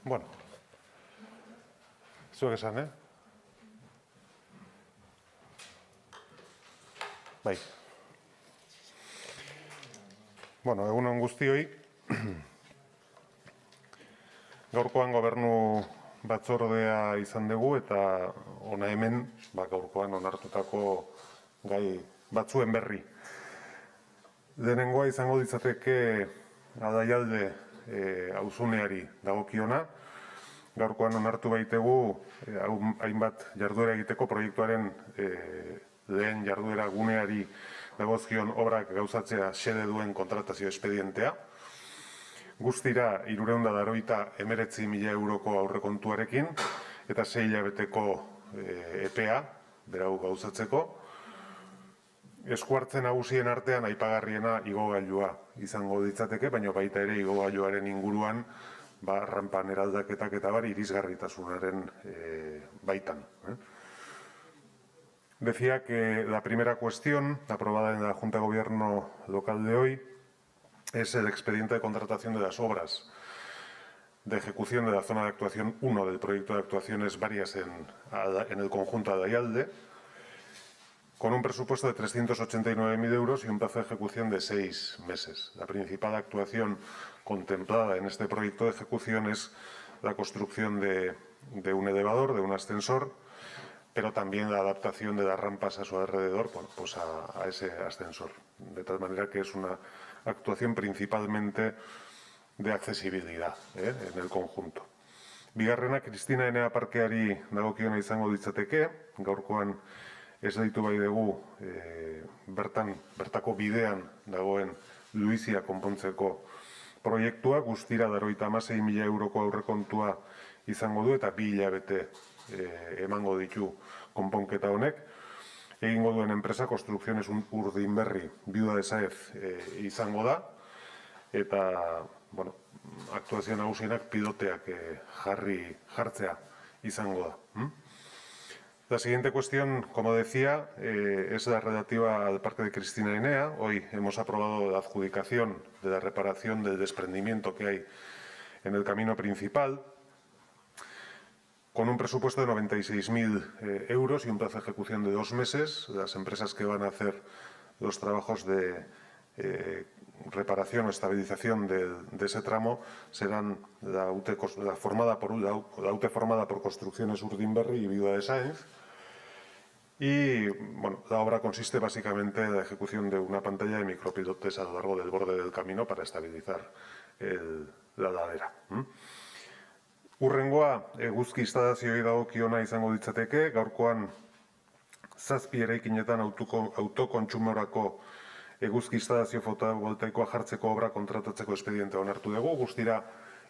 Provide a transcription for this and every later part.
Bueno, zuek esan, Bai. Bueno, egun on guztioi. Gaurkoan gobernu batzordea izan dugu eta hona hemen, gaurkoan onartutako gai batzuen berri. Lehenengoa izango ditzateke Adaialde auzuneari dagokiona. Gaurkoan onartu baitegu hainbat jarduera egiteko proiektuaren lehen jarduera guneari dagozkion obrak gauzatzea xede duen kontratazio espedientea. Guztira 389.000 euroko aurrekontuarekin eta 6 hilabeteko epea berau gauzatzeko. Eskuartzen nagusien artean aipagarriena igogailua izango ditzateke, baina baita ere igogailuaren inguruan rampan eraldaketak eta irisgarritasunaren baitan. Decía que la primera cuestión aprobada en la Junta de Gobierno local de hoy es el expediente de contratación de las obras de ejecución de la zona de actuación 1 del proyecto de actuaciones varias en el conjunto Adaialde, con un presupuesto de 389.000 euros y un plazo de ejecución de 6 meses. La principal actuación contemplada en este proyecto de ejecución es la construcción de un elevador, de un ascensor, pero también la adaptación de las rampas a su alrededor, pues a ese ascensor. De tal manera que es una actuación principalmente de accesibilidad en el conjunto. Bigarrena, Kristina Enea parkeari dagokiona izango ditzateke, gaurkoan esleitu bai dugu bertako bidean dagoen luizia konpontzeko proiektua, guztira 96.000 euroko aurrekontua izango du eta 2 hilabete emango ditu konponketa honek. Egingo duen enpresa Construcciones Urdinberri Viuda de Saez izango da eta aktuazio nagusienak piloteak jartzea izango da. La siguiente cuestión, como decía, es la relativa al Parque de Kristina Enea. Hoy hemos aprobado la adjudicación de la reparación del desprendimiento que hay en el camino principal, con un presupuesto de 96.000 euros y un plazo de ejecución de 2 meses. Las empresas que van a hacer los trabajos de reparación o estabilización de ese tramo serán la UTE formada por Construcciones Urdinberri y Viuda de Sáenz. Y la obra consiste básicamente en la ejecución de una pantalla de micropilotes a lo largo del borde del camino para estabilizar la ladera. Hurrengoa, eguzki instalazioei dagokiona izango ditzateke, gaurkoan 7 eraikinetan autokontsumorako eguzki instalazio fotovoltaikoa jartzeko obra kontratatzeko espediente onartu dugu, guztira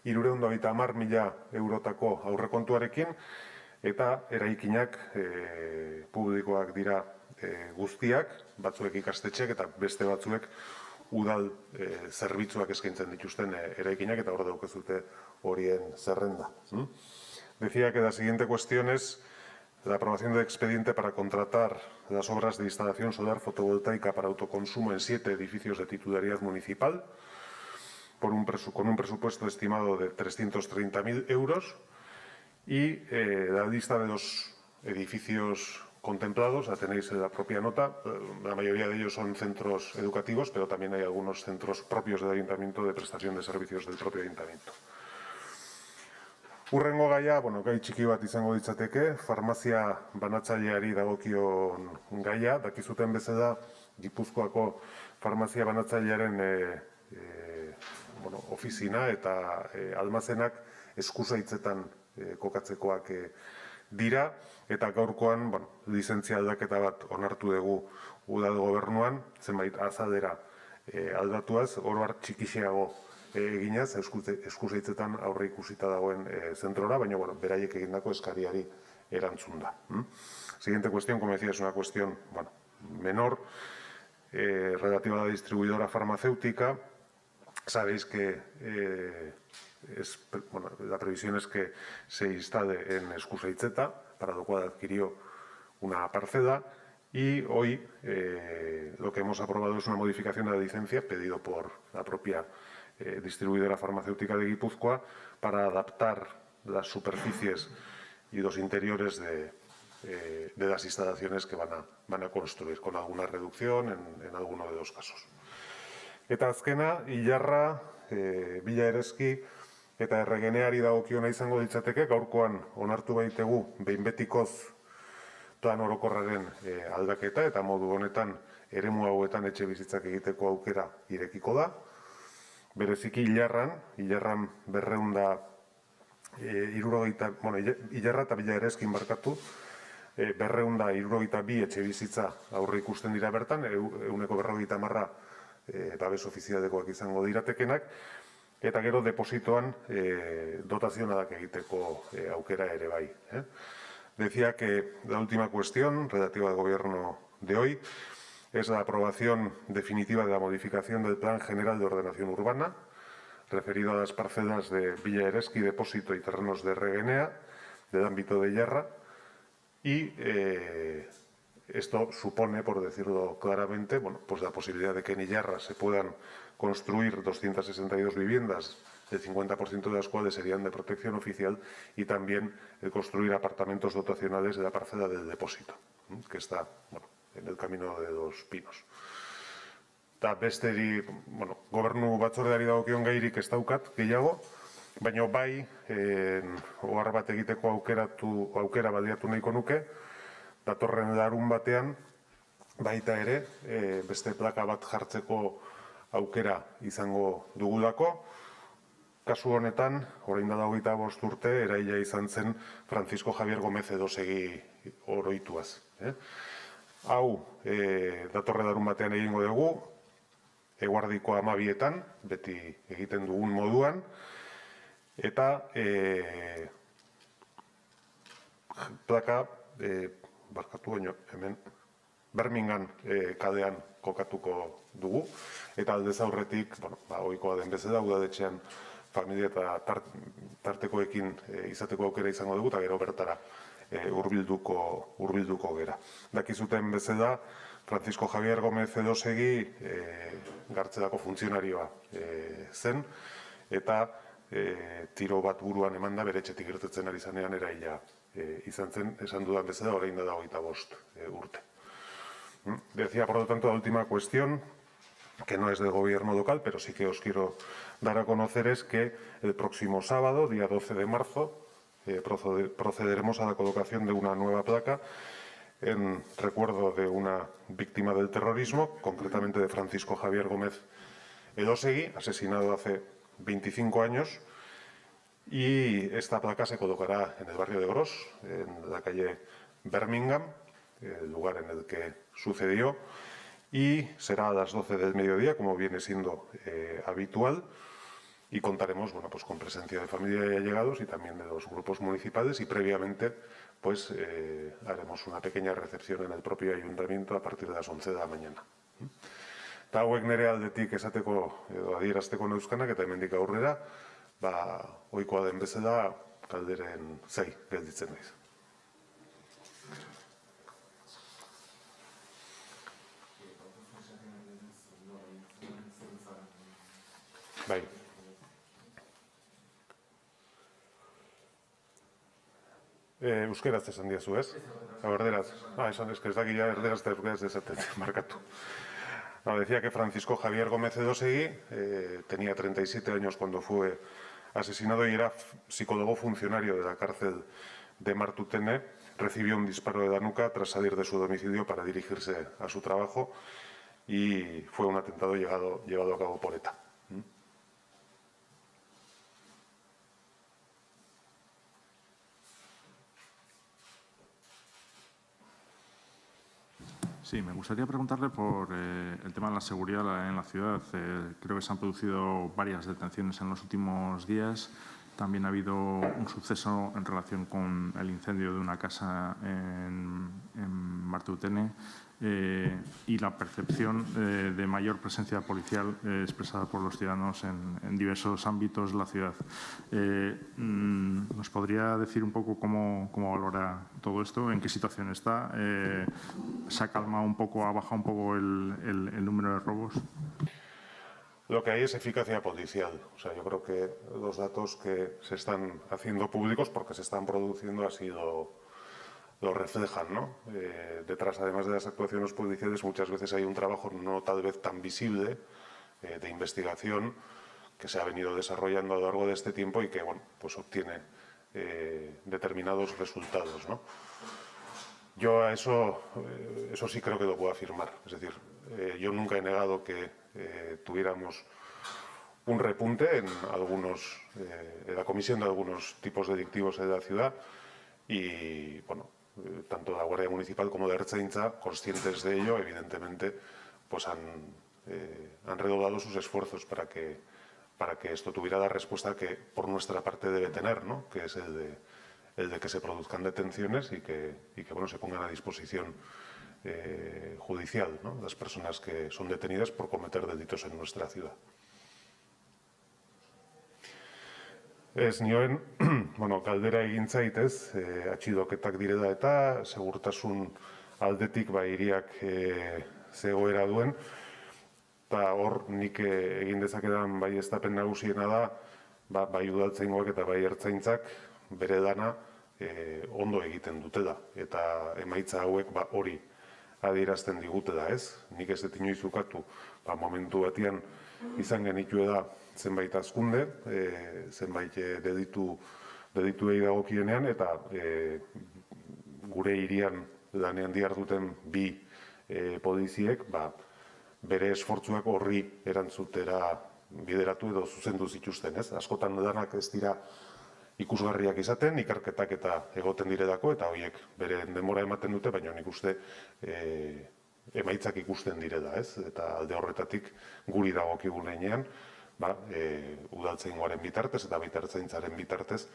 330.000 eurotako aurrekontuarekin, eta eraikinak publikoak dira guztiak, batzuek ikastetxeak eta beste batzuek udal zerbitzuak eskaintzen dituzten eraikinak eta hor daukezute horien zerrenda. Decía que la siguiente cuestión es la aprobación del expediente para contratar las obras de instalación solar fotovoltaica para autoconsumo en 7 edificios de titularidad municipal, con un presupuesto estimado de 330.000 euros y la lista de los edificios contemplados, la tenéis en la propia nota. La mayoría de ellos son centros educativos, pero también hay algunos centros propios del ayuntamiento de prestación de servicios del propio ayuntamiento. Hurrengo gaia, gai txiki bat izango ditzateke, farmazia banatzaileari dagokion gaia, dakizuten bezala Gipuzkoako farmazia banatzailearen ofizina eta almazenak eskusaitzetan kokatzekoak dira, eta gaurkoan lizentzia aldaketa bat onartu dugu udal gobernuan, zenbait azalera aldatuaz, oro har txikixeago eginaz, eskusaitzetan aurre ikusita dagoen zentrora, baina beraiek egindako eskariari erantzun da. Siguiente cuestión, como decía, es una cuestión menor, relativa a la distribuidora farmacéutica. Sabéis que la previsión es que se instale en Eskusaitzeta, para lo cual adquirió una parcela, y hoy lo que hemos aprobado es una modificación de la licencia pedido por la propia distribuidora farmacéutica de Guipúzcoa para adaptar las superficies y los interiores de las instalaciones que van a construir, con alguna reducción en alguno de los casos. Eta azkena, Ilarra, Villa Ereski eta Erregeneari dagokiona izango litzateke, gaurkoan onartu baitegu behin betikoz plan orokorraren aldaketa, eta modu honetan eremu hauetan etxe bizitzak egiteko aukera irekiko da. Bereziki Ilarra eta Villa Ereskin barkatu, 262 etxe bizitza aurre ikusten dira bertan, 150 babes ofizialekoak izango diratekenak, eta gero depositoan dotazionadak egiteko aukera ere bai. Decía que la última cuestión relativa al gobierno de hoy es la aprobación definitiva de la modificación del Plan General de Ordenación Urbana, referido a las parcelas de Villa Ereski, Depósito y terrenos de Reguenea, del ámbito de Ilarra, y esto supone, por decirlo claramente, pues la posibilidad de que en Ilarra se puedan construir 262 viviendas, el 50% de las cuales serían de protección oficial, y también construir apartamentos dotacionales de la parcela del Depósito, que está en el Camino de los Pinos. Eta besteri, gobernu batzordeari dagokion gairik ez daukat gehiago, baina bai, ohar bat egiteko aukera baliatu nahiko nuke, datorren larun batean, baita ere, beste plaka bat jartzeko aukera izango dugulako. Kasu honetan, orain dela 25 urte, eraila izan zen Francisco Javier Gómez Edosegi oroituaz. Hau, datorren larun batean egingo dugu, eguardiko 12etan, beti egiten dugun moduan, eta plaka, barkatu baino, hemen, Birmingham kalean kokatuko dugu, eta aldez aurretik, ohikoa den bezala, udaletxean familia eta tartekoekin izateko aukera izango dugu, eta gero bertara hurbilduko gera. Dakizuten bezala, Francisco Javier Gómez Edosegi Gartzelako funtzionarioa zen, eta tiro bat buruan emanda bere etxetik irtetzen ari zanean eraila izan zen, esan dudan bezala, orain da 25 urte. Decía, por lo tanto, la última cuestión, que no es del gobierno local, pero sí que os quiero dar a conocer, es que el próximo sábado, día 12 de marzo, procederemos a la colocación de una nueva placa en recuerdo de una víctima del terrorismo, concretamente de Francisco Javier Gómez Edosegi, asesinado hace 25 años, y esta placa se colocará en el barrio de Gros, en la calle Birmingham, el lugar en el que sucedió, y será a las 12 del mediodía, como viene siendo habitual, y contaremos con presencia de familia y allegados y también de los grupos municipales, y previamente haremos una pequeña recepción en el propio ayuntamiento a partir de las 11 de la mañana. Eta hauek nire aldetik esateko edo adierazteko neuzkanak, eta hemendik aurrera, ohikoa den bezala galderen zai gelditzen naiz. Bai. Euskeraz esan diazu, ez? Erderaz. Esan ez daki ja erderaz eta euskeraz esaten markatu. Decía que Francisco Javier Gómez Edosegi tenía 37 años cuando fue asesinado y era psicólogo funcionario de la cárcel de Martutene. Recibió un disparo de la nuca tras salir de su domicilio para dirigirse a su trabajo y fue un atentado llevado a cabo por ETA. Sí, me gustaría preguntarle por el tema de la seguridad en la ciudad. Creo que se han producido varias detenciones en los últimos días. También ha habido un suceso en relación con el incendio de una casa en Martutene y la percepción de mayor presencia policial expresada por los ciudadanos en diversos ámbitos de la ciudad. ¿Nos podría decir un poco cómo valora todo esto? ¿En qué situación está? ¿Se ha calmado un poco, ha bajado un poco el número de robos? lo que hay es eficacia policial. O sea, yo creo que los datos que se están haciendo públicos, porque se están produciendo, así lo reflejan, ¿no? Detrás, además de las actuaciones policiales, muchas veces hay un trabajo no tal vez tan visible de investigación que se ha venido desarrollando a lo largo de este tiempo y que, bueno, pues obtiene determinados resultados, ¿no? Yo a eso sí creo que lo puedo afirmar. Es decir, yo nunca he negado que tuviéramos un repunte en la comisión de algunos tipos delictivos en la ciudad y, bueno, tanto la Guardia Municipal como la Ertzaintza, conscientes de ello, evidentemente, pues han redoblado sus esfuerzos para que esto tuviera la respuesta que por nuestra parte debe tener, ¿no? Que es el de que se produzcan detenciones y que bueno, se pongan a disposición judicial, ¿no? Las personas que son detenidas por cometer delitos en nuestra ciudad. Ez nioen, bueno, galdera egin zait, ez, atxiloketak direla eta segurtasun aldetik hiriak ze egoera duen, eta hor nik egin dezakedan baieztapen nagusiena da, bai udaltzaingoak eta bai ertzaintzak bere lana ondo egiten dutela, eta emaitza hauek hori adierazten digutela, ez? Nik ez dut inoiz ukatu, momentu batian izan genituela zenbait hazkunde, zenbait delituei dagokienean, eta gure hirian lanean diharduten bi poliziek, bere esfortzuak horri erantzutera bideratu edo zuzendu zituzten, ez? Askotan danak ez dira ikusgarriak izaten, ikerketak eta egoten direlako, eta horiek bere denbora ematen dute, baina nik uste emaitzak ikusten direla, ez? Eta alde horretatik guri dagokigun heinean, udaltzaingoaren bitartez eta baita ertzaintzaren bitartez,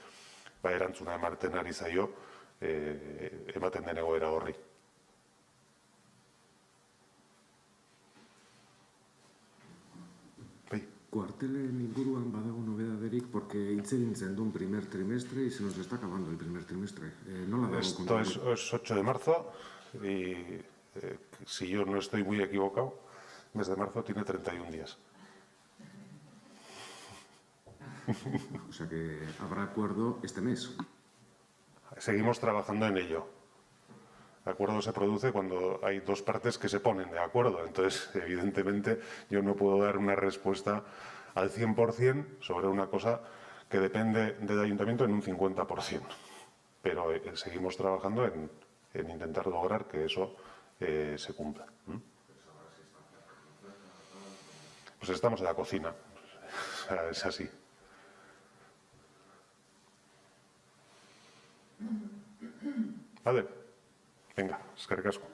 erantzuna ematen ari zaio ematen den egoera horri. Kuartelen inguruan badago nobedaderik, porque hitz egin zen duen primer trimestre y se nos está acabando el primer trimestre. Nola dago Esto es 8 de marzo y si yo no estoy muy equivocado, el mes de marzo tiene 31 días. O sea que habrá acuerdo este mes. Seguimos trabajando en ello. El acuerdo se produce cuando hay dos partes que se ponen de acuerdo. Entonces, evidentemente, yo no puedo dar una respuesta al 100% sobre una cosa que depende del ayuntamiento en un 50%. Pero seguimos trabajando en intentar lograr que eso se cumpla. Pues estamos en la cocina. O sea, es así. Vale. Venga, eskerrik asko.